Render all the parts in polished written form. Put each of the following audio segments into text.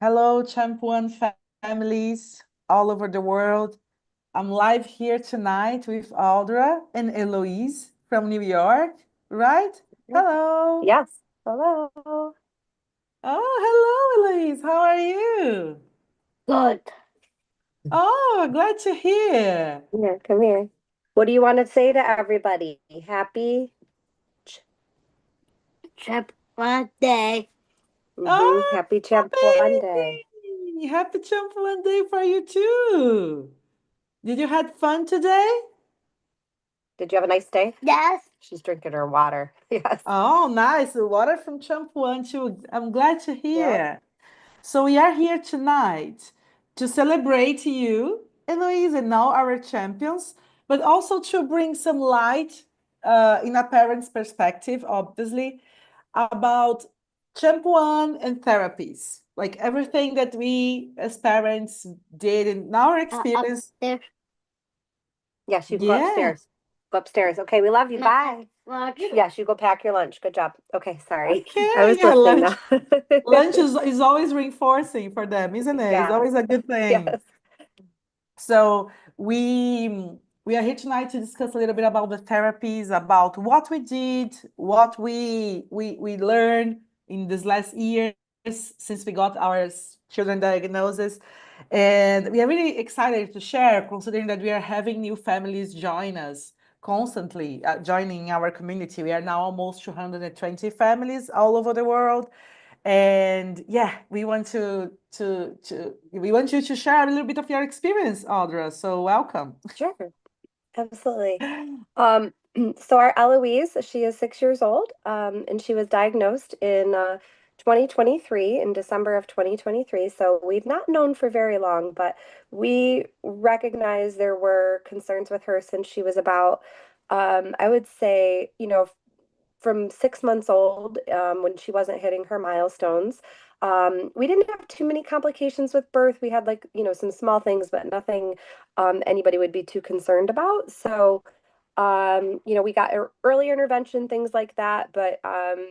Hello, CHAMP1 families all over the world. I'm live here tonight with Audra and Eloise from New York, right? Hello. Yes. Hello. Oh, hello, Eloise. How are you? Good. Oh, glad to hear. Yeah, come here. What do you want to say to everybody? Happy Ch- Champ Day. Oh, Happy Champ 1 Day. amazing. Happy CHAMP1 Day for you too. Did you had fun today? Did you have a nice day? Yes. She's drinking her water. Yes. Oh, nice. The water from CHAMP1 too. I'm glad to Yep. hear. So we are here tonight to celebrate you, Eloise, and all our champions, but also to bring some light in a parent's perspective, obviously, about Champ One and therapies, like everything that we as parents did in our experience. Upstairs. Yes, you can go Yeah. upstairs. Go upstairs. Okay, we love you. Bye. Lunch. Yes, you go pack your lunch. Good job. Okay, sorry. I Okay. was Yeah. listening now. Lunch is always reinforcing for them, isn't it? It's Yes. always a good thing. Yes. So we are here tonight to discuss a little bit about the therapies, about what we did, what we learned in these last years since we got our children diagnosis. And we are really excited to share, considering that we are having new families join us constantly, joining our community. We are now almost 220 families all over the world. And yeah, we want we want you to share a little bit of your experience, Audra. So welcome. Sure. Absolutely. Um, so our Eloise, she is 6 years old, and she was diagnosed in 2023, in December of 2023. So we've not known for very long, but we recognized there were concerns with her since she was about, I would say, from 6 months old, when she wasn't hitting her milestones. We didn't have too many complications with birth. We had like, some small things, but nothing anybody would be too concerned about. So, we got early intervention, things like that, but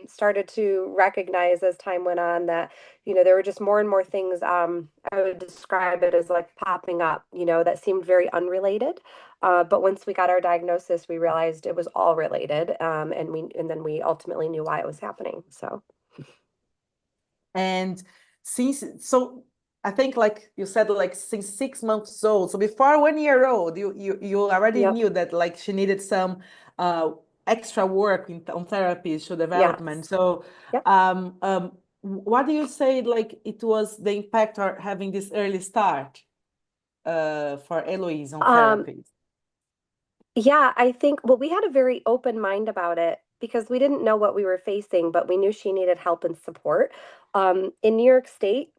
started to recognize as time went on that, there were just more and more things. I would describe it as like popping up, that seemed very unrelated. But once we got our diagnosis, we realized it was all related, and then we ultimately knew why it was happening. So, And so I think like you said, like since 6 months old. So before 1 year old, you already yep, knew that like she needed some uh extra work on therapies to development. yes, So yep. what do you say like it was the impact or having this early start for Eloise on Um, therapies? yeah, I think, well, we had a very open mind about it because we didn't know what we were facing, but we knew she needed help and support. In New York State,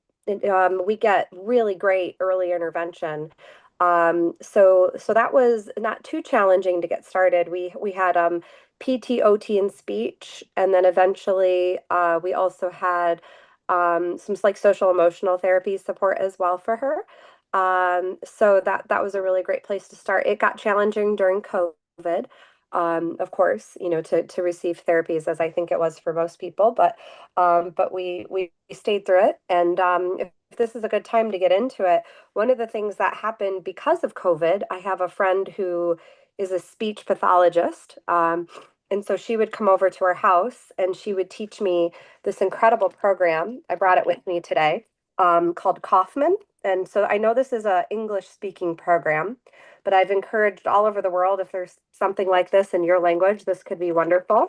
we get really great early intervention. So that was not too challenging to get started. We had PT, OT, and speech, and then eventually we also had some like social emotional therapy support as well for her. So that was a really great place to start. It got challenging during COVID, of course, to receive therapies as I think it was for most people, but we stayed through it. And if this is a good time to get into it, one of the things that happened because of COVID, I have a friend who is a speech pathologist. And so she would come over to our house and she would teach me this incredible program. I brought it with me today, called Kaufman. And so I know this is a English speaking program, but I've encouraged all over the world, if there's something like this in your language, this could be wonderful.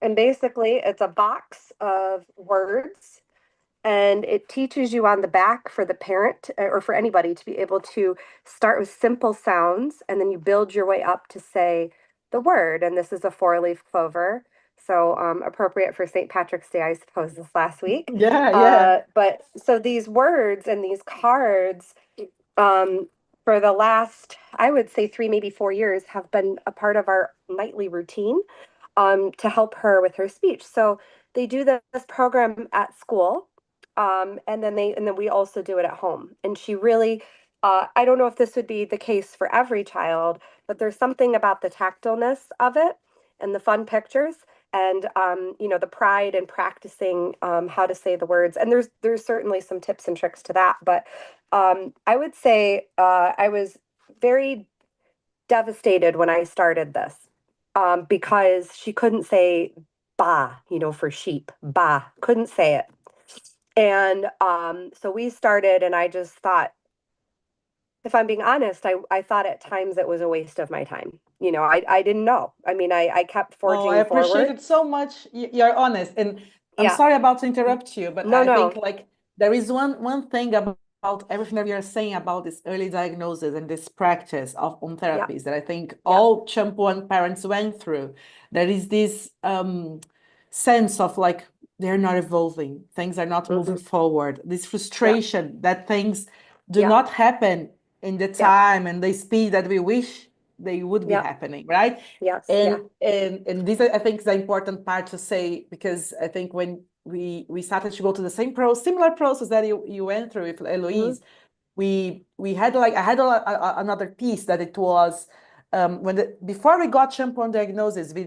And basically, it's a box of words, and it teaches you on the back for the parent or for anybody to be able to start with simple sounds, and then you build your way up to say the word. And this is a four-leaf clover. So appropriate for St. Patrick's Day, I suppose, this last week. Yeah, yeah. But so these words and these cards, um, for the last, I would say 3, maybe 4 years, have been a part of our nightly routine, to help her with her speech. So they do this program at school, and then we also do it at home. And she really, I don't know if this would be the case for every child, but there's something about the tactileness of it and the fun pictures. and the pride in practicing how to say the words. And there's certainly some tips and tricks to that, but I would say I was very devastated when I started this because she couldn't say ba, for sheep. Ba, couldn't say it. And so we started, and I just thought, if I'm being honest, I thought at times it was a waste of my time. I didn't know. I mean, I kept Oh, I forging appreciate forward. it so much. You're honest, and I'm Yeah. sorry about to interrupt you, but No, I think no. like there is one thing about everything that we are saying about this early diagnosis and this practice of on Yeah. therapies that I think Yeah. all CHAMP1 parents went through. There is this sense of like they're not evolving, things are not moving Hmm. forward, this Yeah. frustration that things do Yeah. not happen in the Yeah. time and the speed that we wish they would be Yeah. happening, right? Yes. Yeah. And this I think is the important part to say, because I think when we started to go to the similar process that you went through with Hmm. Eloise, we had like I had another piece that it was before we got CHAMP1 diagnosis, we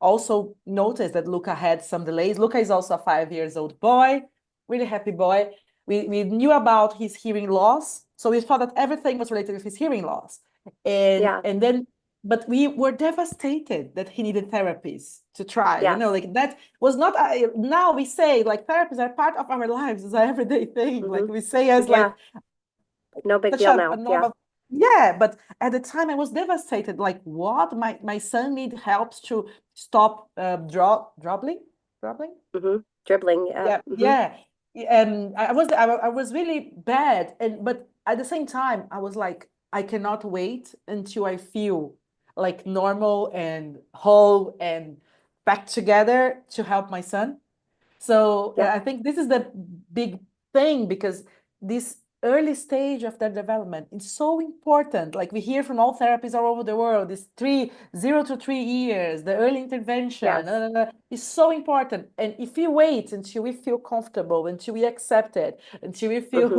also noticed that Luca had some delays. Luca is also a 5 years old boy, really happy boy. We knew about his hearing loss, so we thought that everything was related with his hearing loss, Yeah. and then but we were devastated that he needed therapies to try, Yes. like that was not now we say like therapies are part of our lives, it's an everyday thing, like Hmm. we say as Yeah. like No big such deal a now. Yeah. normal. Yeah, but at the time I was devastated, like what my son need helps to stop dropping. Hmm. Dribbling. Yeah. Yeah, Hmm. yeah. I was really bad, and but at the same time, I was like, I cannot wait until I feel like normal and whole and back together to help my son. So Yep. I think this is the big thing, because this early stage of their development is so important. Like we hear from all therapies all over the world, this 0 to 3 years, the early intervention Yes. is so important. And if we wait until we feel comfortable, until we accept it, until we Hmm. feel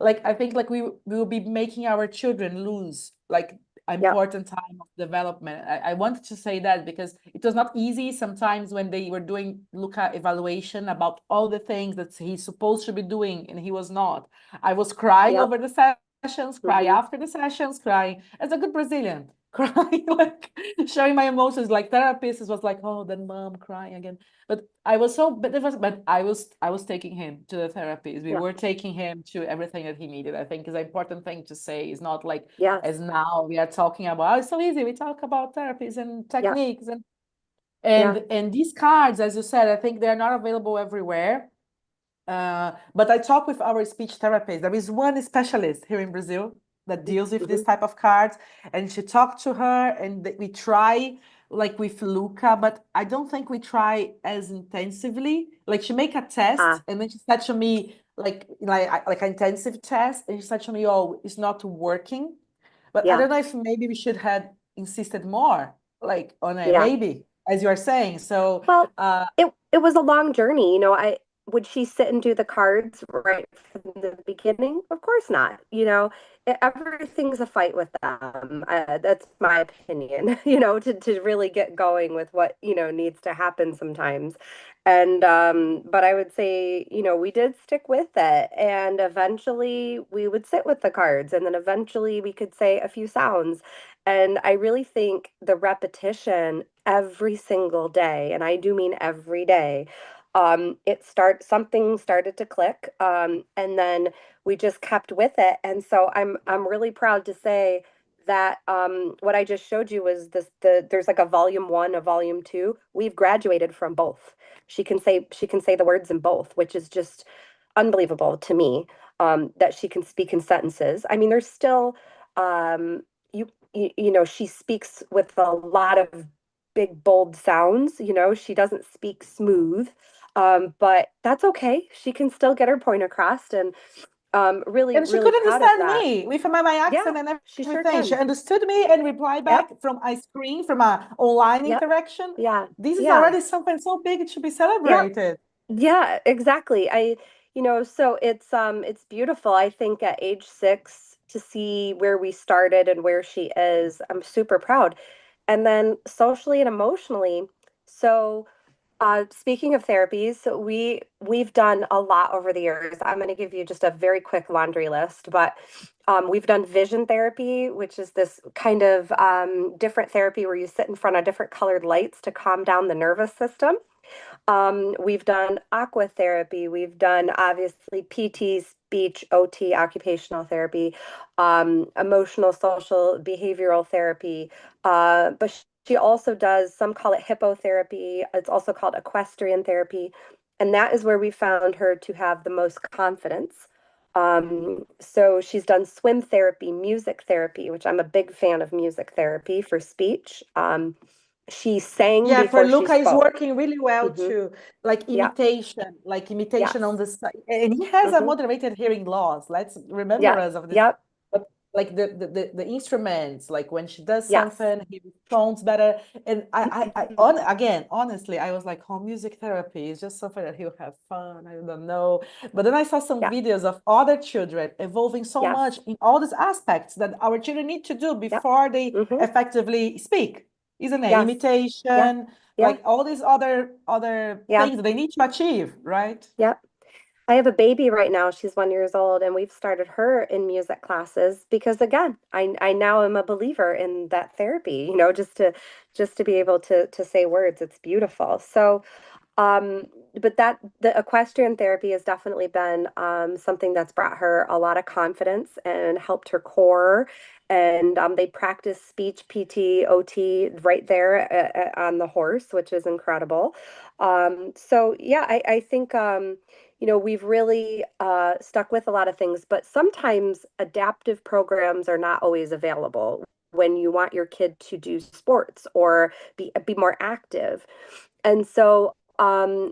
like, I think like we will be making our children lose like Yep. important time of development. I wanted to say that because it was not easy sometimes when they were doing Luca evaluation about all the things that he's supposed to be doing and he was not. I was crying Yep. over the sessions, cry Hmm. after the sessions, crying as a good Brazilian, crying like showing my emotions. Like therapist was like, oh, then mom crying again. But I was so, but I was taking him to the therapies. We Yep. were taking him to everything that he needed. I think is an important thing to say. Is not like Yes. as now we are talking about, oh, it's so easy. We talk about therapies and Yep. techniques and Yeah. these cards, as you said, I think they're not available everywhere. But I talk with our speech therapist. There is one specialist here in Brazil that deals with this Hmm. type of cards, and she talked to her, and we try like with Luca, but I don't think we try as intensively. Like she make a test, Ah. and then she said to me like an intensive test, and she said to me, "Oh, it's not working." But I Yeah. don't know if maybe we should have insisted more, like on it, Yeah. maybe, as you are saying. So, Well, uh, it was a long journey. I would she sit and do the cards right from the beginning? Of course not. Everything's a fight with them. That's my opinion. To really get going with what needs to happen sometimes. And but I would say, we did stick with it, and eventually we would sit with the cards, and then eventually we could say a few sounds. And I really think the repetition every single day, and I do mean every day, something started to click, and then we just kept with it. And so I'm really proud to say that what I just showed you was there's like a volume one, a volume two. We've graduated from both. She can say the words in both, which is just unbelievable to me. That she can speak in sentences. I mean, there's still um, she speaks with a lot of big bold sounds. She doesn't speak smooth, but that's okay. She can still get her point across, and really, and she really could proud of understand that. me with my Yeah, accent and she sure everything. She can. understood me and replied Yep, back from a screen, from a online yep, interaction. yeah, This is yeah, already something so big, it should be yep, celebrated. yeah, exactly. So it's beautiful. I think at age 6 to see where we started and where she is, I'm super proud. And then socially and emotionally, so Speaking of therapies, so we've done a lot over the years. I'm going to give you just a very quick laundry list, but we've done vision therapy, which is this kind of different therapy where you sit in front of different colored lights to calm down the nervous system. We've done aqua therapy. We've done obviously PT, speech, OT, occupational therapy, emotional, social, behavioral therapy. But she also does, some call it hippotherapy. It's also called equestrian therapy. And that is where we found her to have the most confidence. So she's done swim therapy, music therapy, which I'm a big fan of music therapy for speech. She sang Yeah, for before she Luca is spoke. working really well Hmm. too. Yeah. Like imitation on Yes. the side. And he has a Hmm. moderated hearing loss. Let's remember Yep. us of this. Yep. But like the instruments, like when she does Yes. something, he responds better. And again, honestly, I was like, oh, music therapy is just something that he'll have fun. I don't know. But then I saw some Yeah. videos of other children evolving so Yes. much in all these aspects that our children need to do Yep. before they Hmm. effectively speak, isn't it? Yes. Yeah. Imitation, Yeah. like all these other Yeah. things they need to achieve, right? Yep. I have a baby right now. She's 1 years old, and we've started her in music classes because again, I now am a believer in that therapy, just to be able to say words. It's beautiful. So but that the equestrian therapy has definitely been something that's brought her a lot of confidence and helped her core. And they practice speech PT, OT right there on the horse, which is incredible. So yeah, I think we've really stuck with a lot of things, but sometimes adaptive programs are not always available when you want your kid to do sports or be more active. And so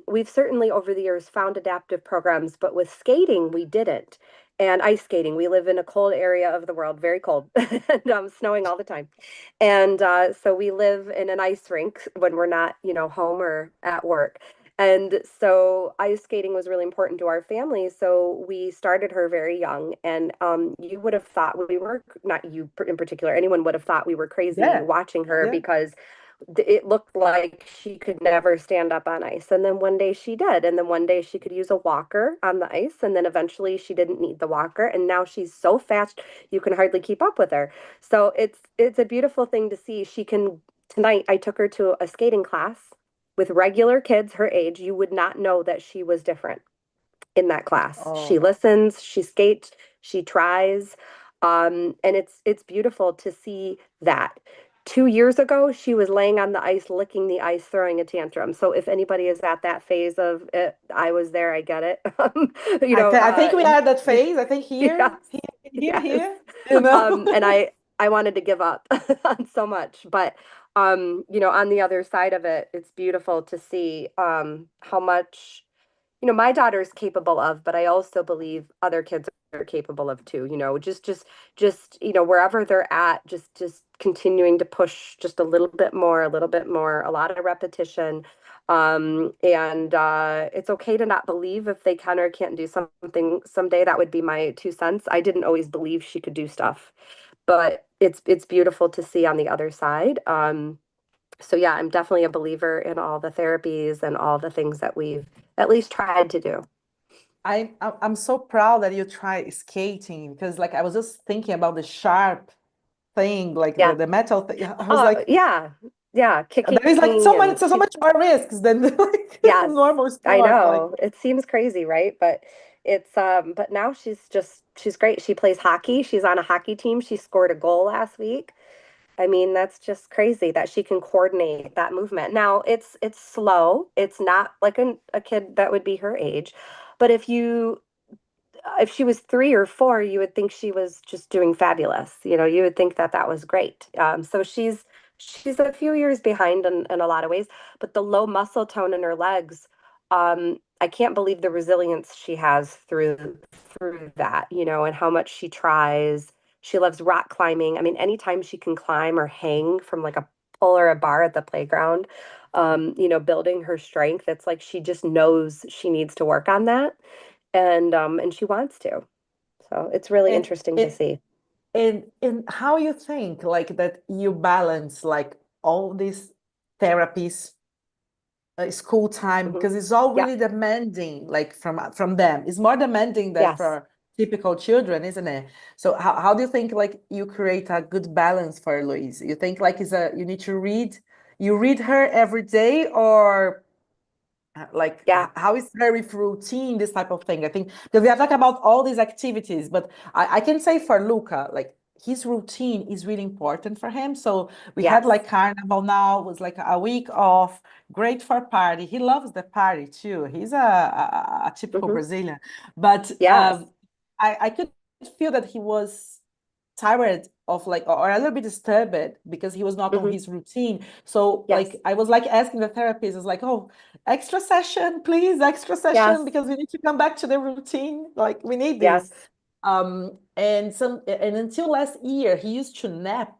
we've certainly over the years found adaptive programs, but with skating, we didn't. And ice skating, we live in a cold area of the world, very cold, and snowing all the time. And so we live in an ice rink when we're not, home or at work. And so ice skating was really important to our family. So we started her very young. And you would have thought we were, not you in particular, anyone would have thought we were crazy Yeah, watching her yeah. because it looked like she could never stand up on ice. And then one day she did. And then one day she could use a walker on the ice. And then eventually she didn't need the walker. And now she's so fast you can hardly keep up with her. So it's a beautiful thing to see. She can tonight I took her to a skating class with regular kids her age. You would not know that she was different in that class. She Oh, listens, she skates, she tries, and it's beautiful to see that. 2 years ago, she was laying on the ice, licking the ice, throwing a tantrum. So if anybody is at that phase of it, I was there. I get it. You know, I think we are at that phase. I think yes, yes. here, you know. And I wanted to give up on so much, but on the other side of it, it's beautiful to see how much my daughter is capable of, but I also believe other kids are capable of too, just wherever they're at, just continuing to push just a little bit more, a lot of repetition. And it's okay to not believe if they can or can't do something someday. That would be my 2 cents. I didn't always believe she could do stuff, but it's beautiful to see on the other side. So yeah, I'm definitely a believer in all the therapies and all the things that we've at least tried to do. I'm so proud that you try skating because like I was just thinking about the sharp thing, like Yeah. the metal thing. I was like, Yeah. Yeah. Kicking there is like and so she's, much more risks than like yes, normal I sport. Like, know. It seems crazy, right? But now she's great. She plays hockey. She's on a hockey team. She scored a goal last week. I mean, that's just crazy that she can coordinate that movement. Now, it's slow. It's not like a kid that would be her age. But if she was 3 or 4, you would think she was just doing fabulous. You would think that that was great. So she's a few years behind in a lot of ways, but the low muscle tone in her legs, I can't believe the resilience she has through that, and how much she tries. She loves rock climbing. I mean, anytime she can climb or hang from like a pole or a bar at the playground, building her strength, it's like she just knows she needs to work on that and she wants to. So it's really and interesting to it see. and how you think like that you balance like all these therapies school time, Hmm. because it's all Yeah. really demanding, like from them. It's more demanding than Yes. for typical children, isn't it? So how do you think like you create a good balance for Louise? You think like you need to you read her every day, or like Yeah. how is her with routine, this type of thing? I think because we are talking about all these activities, but I can say for Luca, like his routine is really important for him. So we had Yes. like carnival now, was like a week off, great for party. He loves the party too. He's a typical Hmm. Brazilian, but Yes. I could feel that he was tired of like, or a little bit disturbed because he was not on Hmm. his routine. So Yes. like I was like asking the therapist, is like, oh, extra session, please, extra session, Yes. because we need to come back to the routine. Like we need this. Yes. And until last year, he used to nap.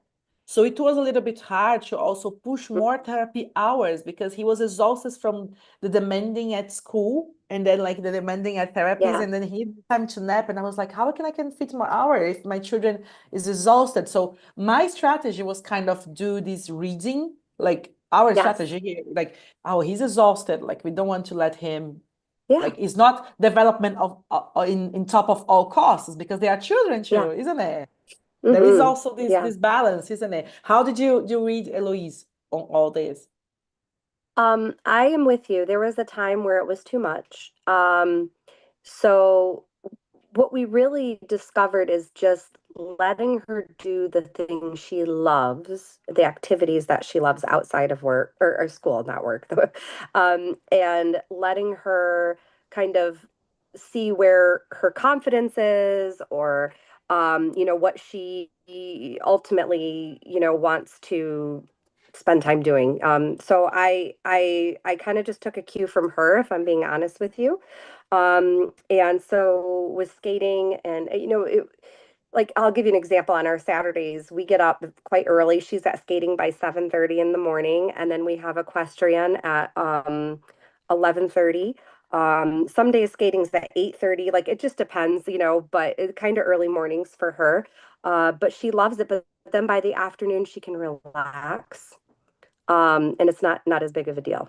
So it was a little bit hard to also push more therapy hours because he was exhausted from the demanding at school and then like the demanding at therapies, Yeah. and then he had time to nap. And I was like, how can fit more hours if my children is exhausted? So my strategy was kind of do this reading, like our Yes. strategy here, like, oh, he's exhausted. Like we don't want to let him, Yeah. like it's not development of in top of all costs, because they are children Yeah. too, isn't it? There is Hmm. also this Yeah. this balance, isn't it? How did you read Eloise on all this? I am with you. There was a time where it was too much. So what we really discovered is just letting her do the things she loves, the activities that she loves outside of work or school, not work, and letting her kind of see where her confidence is, or what she ultimately, wants to spend time doing. So I kind of just took a cue from her, if I'm being honest with you. And so with skating and like I'll give you an example. On our Saturdays, we get up quite early. She's at skating by 7:30 in the morning, and then we have equestrian at 11:30. Some days skating's at 8:30. Like it just depends, but it's kind of early mornings for her. But she loves it. But then by the afternoon, she can relax, and it's not as big of a deal.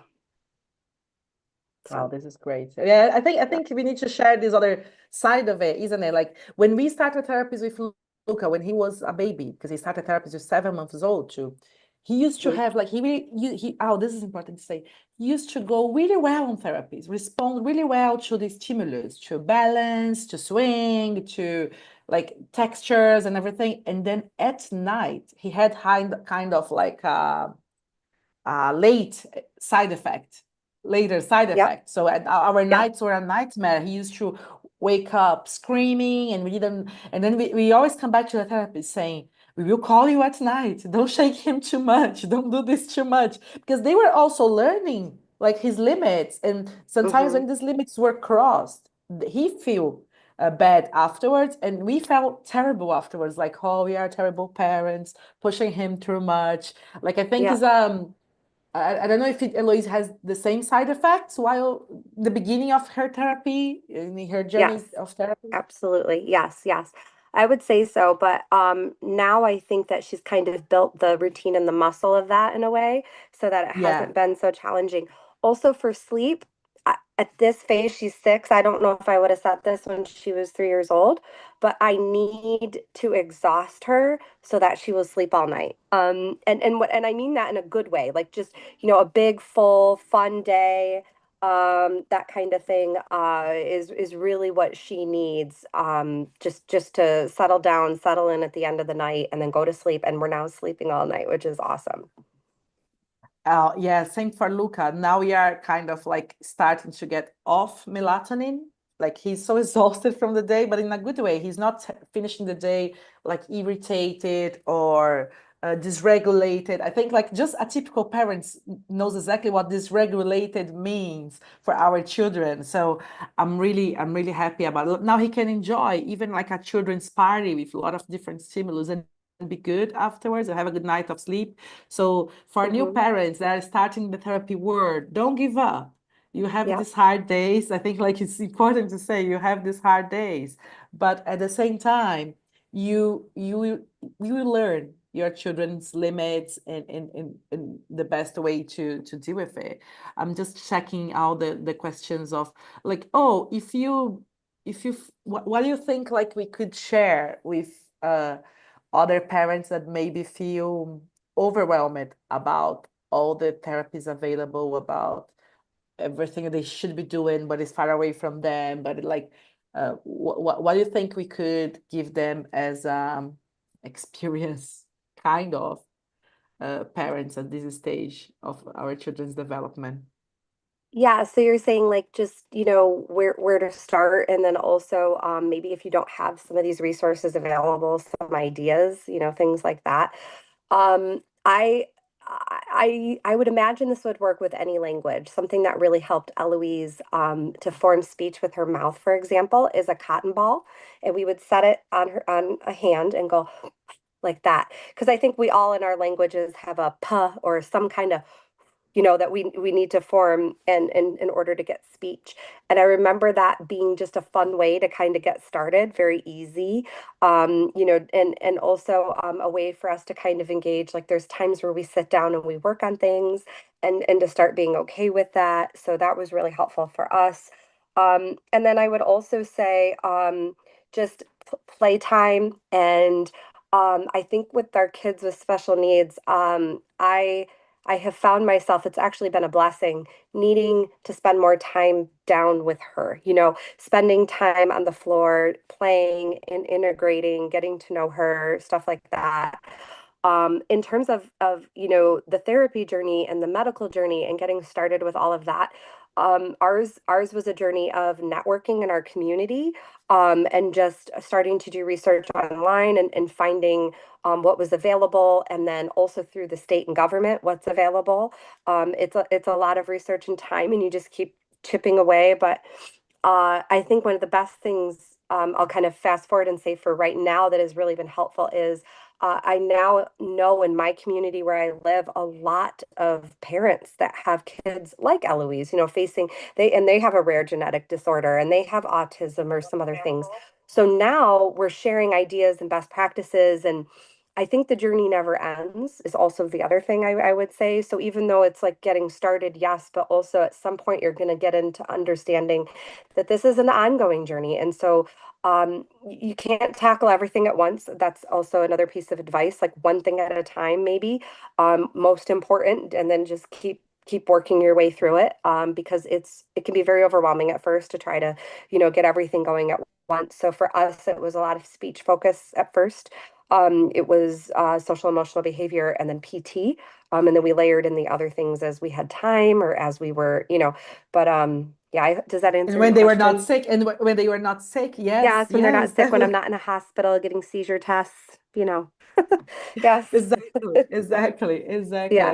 Wow, So this is great. Yeah, I yeah. think we need to share this other side of it, isn't it? Like when we started therapies with Luca when he was a baby, because he started therapies with 7 months old too. He used to Mhm. have like he oh, this is important to say. He used to go really well on therapies, respond really well to the stimulus, to balance, to swing, to like textures and everything. And then at night, he had kind of like late side effect, later side Yep. effect. So at our Yep. nights were a nightmare. He used to wake up screaming, and we didn't. And then we always come back to the therapist saying, "We will call you at night. Don't shake him too much. Don't do this too much," because they were also learning like his limits, and sometimes Hmm. when these limits were crossed, he feel. Bad afterwards, and we felt terrible afterwards. Like, oh, we are terrible parents, pushing him too much. Like, I think is Yep. I don't know if Eloise has the same side effects while the beginning of her therapy, in her Yes. journey of therapy. Absolutely. Yes, yes. I would say so, but now I think that she's kind of built the routine and the muscle of that in a way so that it Yeah. hasn't been so challenging. Also for sleep, at this phase, she's 6. I don't know if I would have said this when she was 3 years old, but I need to exhaust her so that she will sleep all night. And I mean that in a good way, like just, a big, full, fun day, that kind of thing, is really what she needs, just to settle down, settle in at the end of the night, and then go to sleep. And we're now sleeping all night, which is awesome. Yeah, same for Luca. Now we are kind of like starting to get off melatonin. Like he's so exhausted from the day, but in a good way. He's not finishing the day like irritated or dysregulated. I think like just a typical parents knows exactly what dysregulated means for our children. So I'm really happy about it. Now he can enjoy even like a children's party with a lot of different stimulus and be good afterwards and have a good night of sleep. So for new Hmm. parents that are starting the therapy world, don't give up. You have Yep. these hard days. I think like it's important to say you have these hard days, but at the same time, you will learn. your children's limits and the best way to deal with it. I'm just checking out the questions of like, oh, if you what do you think like we could share with other parents that maybe feel overwhelmed about all the therapies available, about everything they should be doing, but it's far away from them. But like, what do you think we could give them as experience, kind of parents at this stage of our children's development? Yeah, so you're saying like just, where to start, and then also maybe if you don't have some of these resources available, some ideas, things like that. Um, I I would imagine this would work with any language. Something that really helped Eloise to form speech with her mouth, for example, is a cotton ball, and we would set it on a hand and go like that. Because I think we all in our languages have a puh or some kind of that we need to form and in order to get speech. And I remember that being just a fun way to kind of get started, very easy. And also a way for us to kind of engage. Like there's times where we sit down and we work on things and to start being okay with that. So that was really helpful for us. And then I would also say just playtime and I think with our kids with special needs, I have found myself, it's actually been a blessing, needing to spend more time down with her, spending time on the floor, playing and integrating, getting to know her, stuff like that. In terms of the therapy journey and the medical journey and getting started with all of that, ours was a journey of networking in our community, and just starting to do research online and finding what was available, and then also through the state and government what's available. It's a lot of research and time, and you just keep chipping away. But I think one of the best things, I'll kind of fast forward and say for right now, that has really been helpful is I now know in my community where I live a lot of parents that have kids like Eloise, facing they have a rare genetic disorder and they have autism or some other things. So now we're sharing ideas and best practices, and I think the journey never ends is also the other thing I would say. So even though it's like getting started, yes, but also at some point you're going to get into understanding that this is an ongoing journey. And so you can't tackle everything at once. That's also another piece of advice, like one thing at a time, maybe, most important, and then just keep working your way through it, because it can be very overwhelming at first to try to, get everything going at once. So for us, it was a lot of speech focus at first. It was social emotional behavior and then PT. And then we layered in the other things as we had time or as we were, but yeah, does that And answer your when they were not question? sick, and when they were not sick, Yeah, yes, it's when they're not yes, sick, when I'm definitely. not in a hospital getting seizure tests. Yes. Exactly, exactly, exactly. Yeah.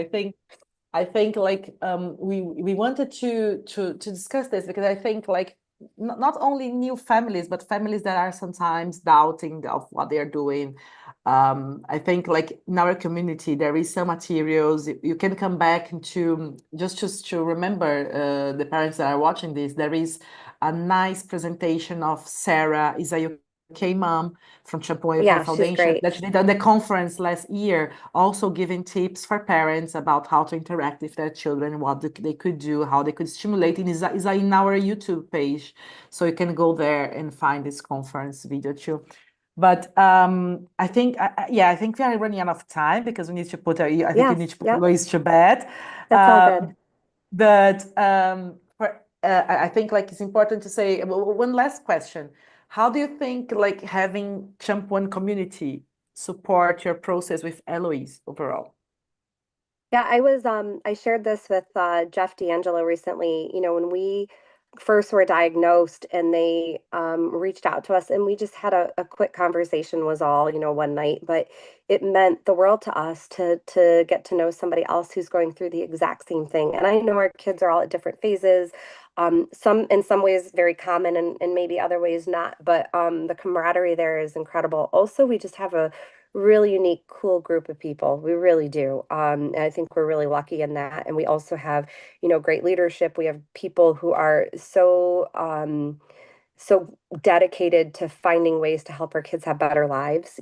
I think like we wanted to discuss this because I think like not only new families but families that are sometimes doubting of what they are doing. I think like in our community there is some materials you can come back into just to remember the parents that are watching this. There is a nice presentation of Sarah is a UK mom from CHAMP1 UK Yeah, she's Foundation great. that she did at the conference last year, also giving tips for parents about how to interact with their children, what they could do, how they could stimulate. And is in our YouTube page, so you can go there and find this conference video too. But I think, yeah, I think we are running out of time because we need to put, I think you need Yes. to put Yep. Lois to bed. That's all good. But I think like it's important to say one last question. How do you think like having CHAMP1 community support your process with Eloise overall? Yeah, I shared this with Jeff D'Angelo recently, when we first were diagnosed and they reached out to us and we just had a quick conversation was all, one night, but it meant the world to us to get to know somebody else who's going through the exact same thing. And I know our kids are all at different phases. Some in some ways very common and maybe other ways not, but the camaraderie there is incredible. Also, we just have a really unique, cool group of people. We really do. And I think we're really lucky in that. And we also have, great leadership. We have people who are so dedicated to finding ways to help our kids have better lives.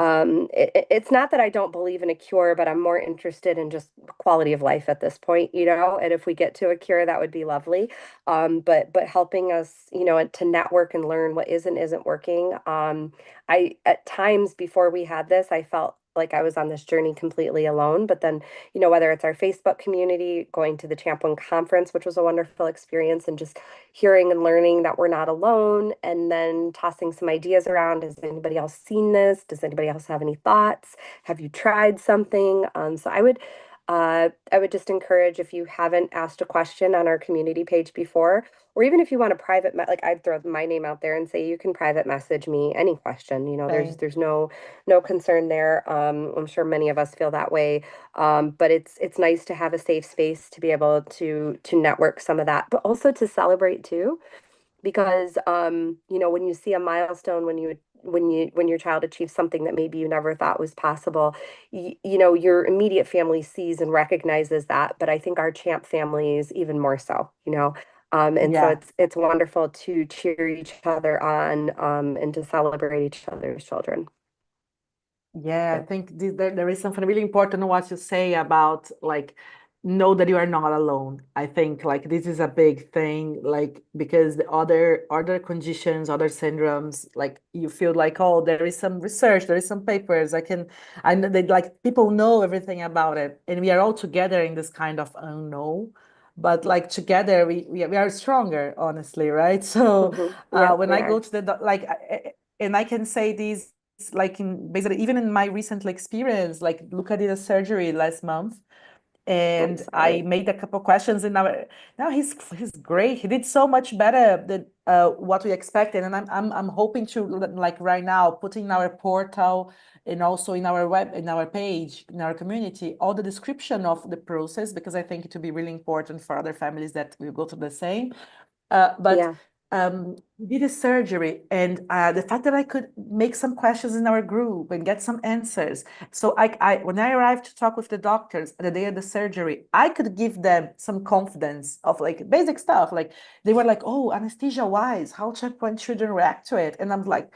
It's not that I don't believe in a cure, but I'm more interested in just quality of life at this point, you know. And if we get to a cure, that would be lovely. But helping us, you know, to network and learn what is and isn't working. I at times before we had this, I felt like I was on this journey completely alone. But then, you know, whether it's our Facebook community, going to the CHAMP1 conference, which was a wonderful experience, and just hearing and learning that we're not alone, and then tossing some ideas around. Has anybody else seen this? Does anybody else have any thoughts? Have you tried something? So I would just encourage, if you haven't asked a question on our community page before, or even if you want a private, like I'd throw my name out there and say you can private message me any question. You know, Thank there's no concern there. I'm sure many of us feel that way, but it's nice to have a safe space to be able to network some of that, but also to celebrate too, because you know, when you see a milestone, when your child achieves something that maybe you never thought was possible, you know, your immediate family sees and recognizes that, but I think our champ family is even more so, you know. And so Yeah. it's wonderful to cheer each other on, and to celebrate each other's children. Yeah, I Yeah. think there is something really important in what you say about like know that you are not alone. I think like this is a big thing, like because the other conditions, other syndromes, like you feel like, oh, there is some research, there is some papers. I know that like people know everything about it, and we are all together in this kind of unknown. But like together, we are stronger, honestly, right? So Yeah, when we I go are. to and I can say these like in basically even in my recent experience, like look, I did a surgery last month I'm and I sorry. made a couple questions in our now he's great. He did so much better than what we expected. And I'm hoping to like right now put in our portal and also in our web in our page in our community all the description of the process because I think it will be really important for other families that will go through the same. But Yeah. we did a surgery, and the fact that I could make some questions in our group and get some answers. So when I arrived to talk with the doctors the day of the surgery, I could give them some confidence of like basic stuff. Like they were like, "Oh, anesthesia wise, how checkpoint children react to it?" And I'm like,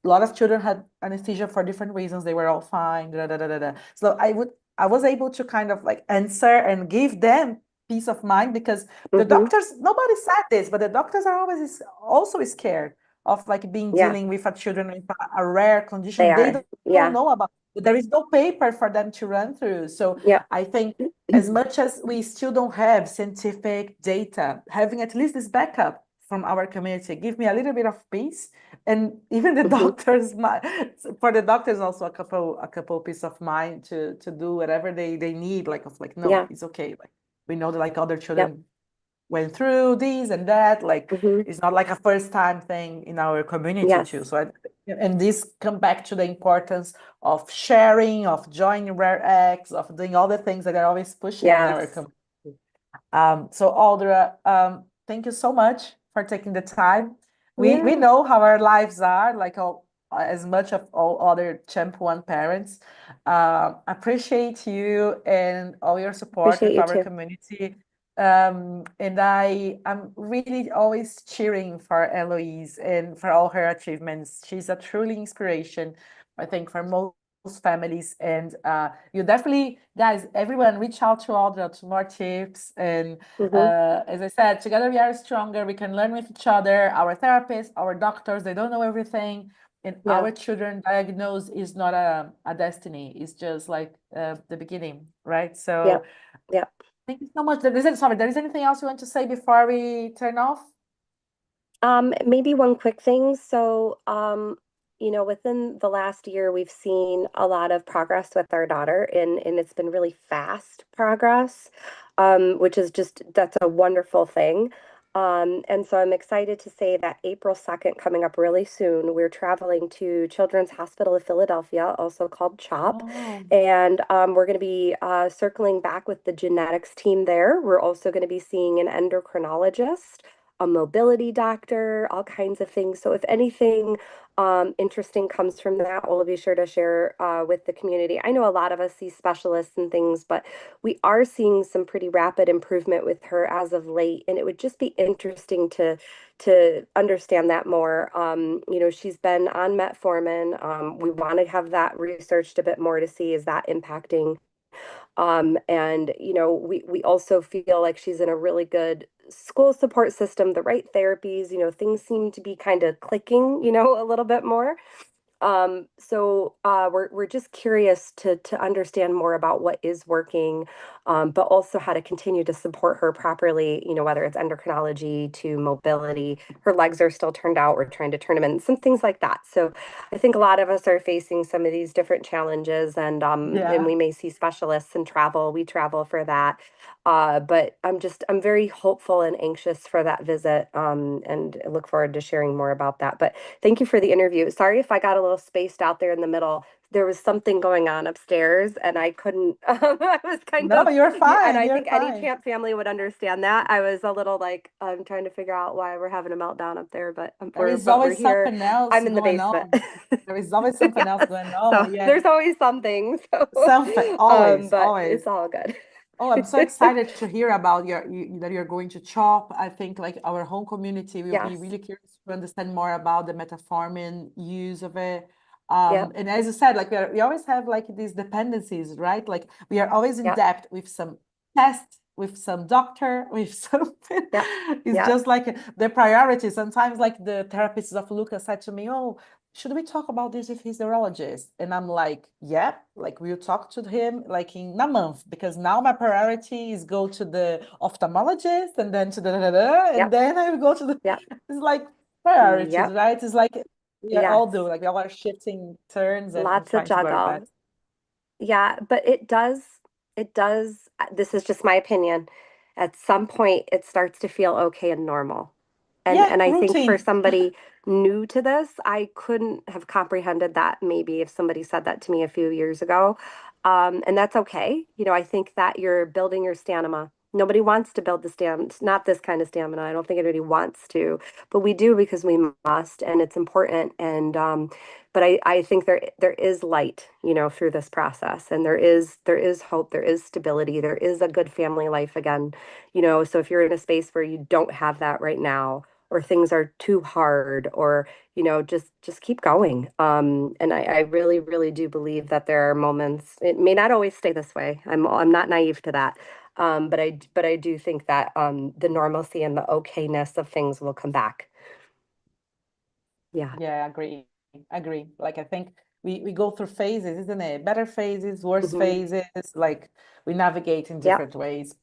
a lot of children had anesthesia for different reasons. They were all fine. Da, da, da, da, da. So I was able to kind of like answer and give them peace of mind because the Hmm. doctors, nobody said this, but the doctors are always also scared of like being Yeah, dealing with a children with a rare they condition they are. don't Yeah. know about. There is no paper for them to run through. So Yeah. I think as much as we still don't have scientific data, having at least this backup from our community give me a little bit of peace. And even the Hmm. doctors, for the doctors also a couple peace of mind to do whatever they need, like of like, no, Yeah. it's okay. Like we know that like other Yep. children went through this and that. Like Hmm. it's not like a first time thing in our community too. Yes. So and this come back to the importance of sharing, of joining rare acts, of doing all the things that are always pushing in our Yes. community. So Audra, thank you so much for taking the time. We Yeah. know how our lives are, like all, as much of all other Champ1 parents. Appreciate you and all your support Appreciate with you our too. community. And I'm really always cheering for Eloise and for all her achievements. She's a truly inspiration, I think, for most families. And you definitely, guys, everyone, reach out to Audra to more tips. And Hmm. as I said, together we are stronger. We can learn with each other. Our therapists, our doctors, they don't know everything. And Yeah. our children diagnosed is not a destiny. It's just like the beginning, right? So Yep. Yep. thank you so much. Sorry, there is anything else you want to say before we turn off? Maybe one quick thing. So, you know, within the last year, we've seen a lot of progress with our daughter, and it's been really fast progress, which is just, that's a wonderful thing. And so I'm excited to say that April 2nd, coming up really soon, we're traveling to Children's Hospital of Philadelphia, also called CHOP. Oh, And we're going to be circling back with the genetics team there. We're also going to be seeing an endocrinologist, a mobility doctor, all kinds of things. So if anything interesting comes from that, we'll be sure to share with the community. I know a lot of us see specialists and things, but we are seeing some pretty rapid improvement with her as of late, and it would just be interesting to understand that more. You know, she's been on metformin. We want to have that researched a bit more to see is that impacting. And you know, we also feel like she's in a really good school support system, the right therapies. You know, things seem to be kind of clicking, you know, a little bit more. So we're just curious to understand more about what is working, but also how to continue to support her properly, you know, whether it's endocrinology to mobility. Her legs are still turned out. We're trying to turn them in, some things like that. So I think a lot of us are facing some of these different challenges, and Yeah. we may see specialists and travel. We travel for that. But I'm very hopeful and anxious for that visit, and I look forward to sharing more about that. But thank you for the interview. Sorry if I got a little spaced out there in the middle. There was something going on upstairs and I couldn't, I was kind No, of, you're and fine. I You're think any fine. champ family would understand that. I was a little like, I'm trying to figure out why we're having a meltdown up there, but There is we're always here. something else I'm in the going basement. on. There is always something else Yes. going So on. Yeah. there's always something. So, Something, always, but always. it's all good. Oh, I'm so excited to hear about that you're going to CHOP. I think like our home community will be Yes. really curious to understand more about the metformin use of it. Yep. And as you said, like we always have like these dependencies, right? Like we are always in Yep. debt with some test, with some doctor, with something. Yep. It's Yep. just like the priority. Sometimes like the therapist of Lucas said to me, "Oh, should we talk about this with his neurologist?" And I'm like, yeah, like we'll talk to him like in a month because now my priority is go to the ophthalmologist and then to and Yep. then I will go to the Yep. it's like priorities, Yep. right? It's like we are all Yes. doing like we all are shifting turns and Lots of trying to do our juggle. best. Yeah, but it does, this is just my opinion. At some point, it starts to feel okay and normal. Yeah, And I think for routine. somebody new to this, I couldn't have comprehended that maybe if somebody said that to me a few years ago. And that's okay. You know, I think that you're building your stamina. Nobody wants to build the stamina, not this kind of stamina. I don't think anybody wants to, but we do because we must, and it's important. And but I think there is light, you know, through this process, and there is hope, there is stability, there is a good family life again, you know. So if you're in a space where you don't have that right now, or things are too hard, or you know, just keep going. And I really really do believe that there are moments. It may not always stay this way. I'm not naive to that. But I do think that the normalcy and the okayness of things will come back. Yeah. Yeah, agree. Agree. Like I think we go through phases, isn't it? Better phases, worse Hmm. phases, like we navigate in Yep, different ways.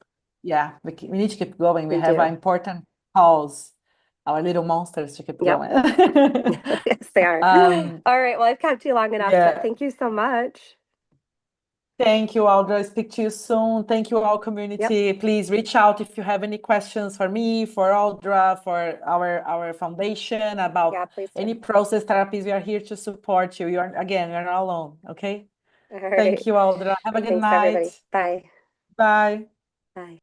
Yeah, we need to keep going. We we have an do. important cause, our little monsters to keep Yep. going. Yes, they are. Um, All right. Well, I've kept you long enough, but yeah. thank you so much. Thank you, Audra. Speak to you soon. Thank you, all Yep. community. Please reach out if you have any questions for me, for Audra, for our foundation Yeah, about please do. any process therapies. We are here to support you. You're not alone. Okay. All Thank right. you, Audra. Have a good Thanks, everybody. night. Bye. Bye. Bye.